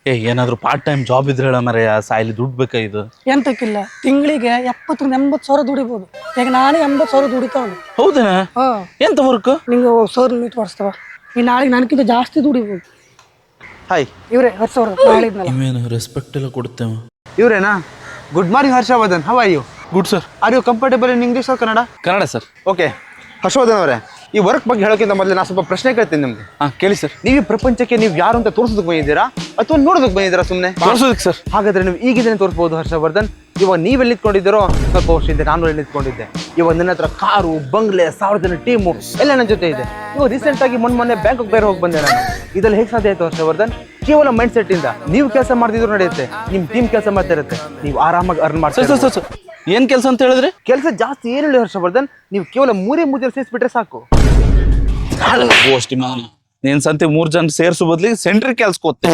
ಏನಾದ್ರು part time job ಇದ್ರೆ ಹೇಳ ಮರೆ ಸಾಯಿಲಿ ದುಡ್ಡು ಬೇಕಾ ಇದು. ಎಂತಕ್ಕಿಲ್ಲ, ತಿಂಗಳಿಗೆ 70-80 ಸಾವಿರ ದುಡಿಬೋದು. ಈಗ ನಾನು 80 ಸಾವಿರ ದುಡಿತಾವಲ್ಲ. ಹೌದೇನಾ? ಹಾ, ಎಂತ ವರ್ಕ್? ನಿಂಗೆ ಸರ್ ಮೀಟ್ ಮಾಡಿಸ್ತಾವ. ಈ ನಾಳೆಗೆ ನನಗಿಂತ ಜಾಸ್ತಿ ದುಡಿಬೋದು. ಹಾಯ್, ಇವ್ರೆ ಹರ್ಷ ಅವ್ರ ಹೇಳಿದ್ನಲ್ಲ. ಇವೇನು ರೆಸ್ಪೆಕ್ಟ್ ಎಲ್ಲ ಕೊಡ್ತೇವೆ. ಇವರೇನಾ? Good morning Harshavardhan, how are you? Good sir. Are you comfortable in English or Kannada? Kannada sir. Okay Harshavardhan ಅವರೇ, ಈ ವರ್ಕ್ ಬಗ್ಗೆ ಹೇಳೋಕ್ಕಿಂತ ಮೊದಲು ನಾನು ಸ್ವಲ್ಪ ಪ್ರಶ್ನೆ ಕೇಳ್ತೀನಿ ನಿಮ್ಗೆ. ಕೇಳಿ ಸರ್. ನೀವು ಈ ಪ್ರಪಂಚಕ್ಕೆ ನೀವು ಯಾರು ಅಂತ ತೋರಿಸೋದಕ್ಕೆ ಬಂದಿದ್ದೀರಾ ಅಥವಾ ನೋಡೋದಕ್ಕೆ ಬಂದಿದ್ದೀರಾ ಸುಮ್ಮನೆ? ತೋರ್ಸೋದಕ್ಕೆ ಸರ್. ಹಾಗಾದ್ರೆ ನೀವು ಈಗಿದ್ದೇನೆ ತೋರಿಸ್ಬೋದು ಹರ್ಷವರ್ಧನ್. ಇವಾಗ ನೀವೆಲ್ಲಿ ನಿಂತ್ಕೊಂಡಿದ್ದೀರೋ ಸ್ವಲ್ಪ ವರ್ಷದಿಂದ ನಾನು ಎಲ್ಲಿ ನಿಂತ್ಕೊಂಡಿದ್ದೆ. ಇವಾಗ ನನ್ನ ಹತ್ರ ಕಾರು, ಬಂಗ್ಲೆ, 1000 ಜನ ಟೀಮು ಎಲ್ಲ ನನ್ನ ಜೊತೆ ಇದೆ. ಇವಾಗ ರೀಸೆಂಟ್ ಆಗಿ ಮೊನ್ನೆ ಬ್ಯಾಂಕಾಕ್ ಬೇರೆ ಹೋಗಿ ಬಂದೆ ನಾನು. ಇದೆಲ್ಲ ಹೇಗೆ ಸಾಧ್ಯ ಆಯ್ತು ಹರ್ಷವರ್ಧನ್? ಕೇವಲ ಮೈಂಡ್ ಸೆಟ್ ಇಂದ. ನೀವು ಕೆಲಸ ಮಾಡ್ತಿದ್ರು ನಡೆಯುತ್ತೆ, ನಿಮ್ಮ ಟೀಮ್ ಕೆಲಸ ಮಾಡ್ತಾ ಇರುತ್ತೆ, ನೀವು ಆರಾಮಾಗಿ ಅರ್ನ್ ಮಾಡ್ತೀರಾ. ಸರ್ ಏನ್ ಕೆಲಸ ಅಂತ ಹೇಳಿದ್ರಿ? ಕೆಲಸ ಜಾಸ್ತಿ ಏನಿಲ್ಲ ಹರ್ಷವರ್ಧನ್, ನೀವು ಕೇವಲ 3 ಸೇರಿಸ್ಬಿಟ್ರೆ ಸಾಕು. ಅಷ್ಟಿ ಮಾನ ನೀನ್ ಸಂತೆ 3 ಜನ ಸೇರ್ಸೋ ಬದ್ಲಿಗೆ ಸೆಂಟ್ರಿ ಕೆಲ್ಸಕ್ಕೆ ಹೋಗ್ತೆ.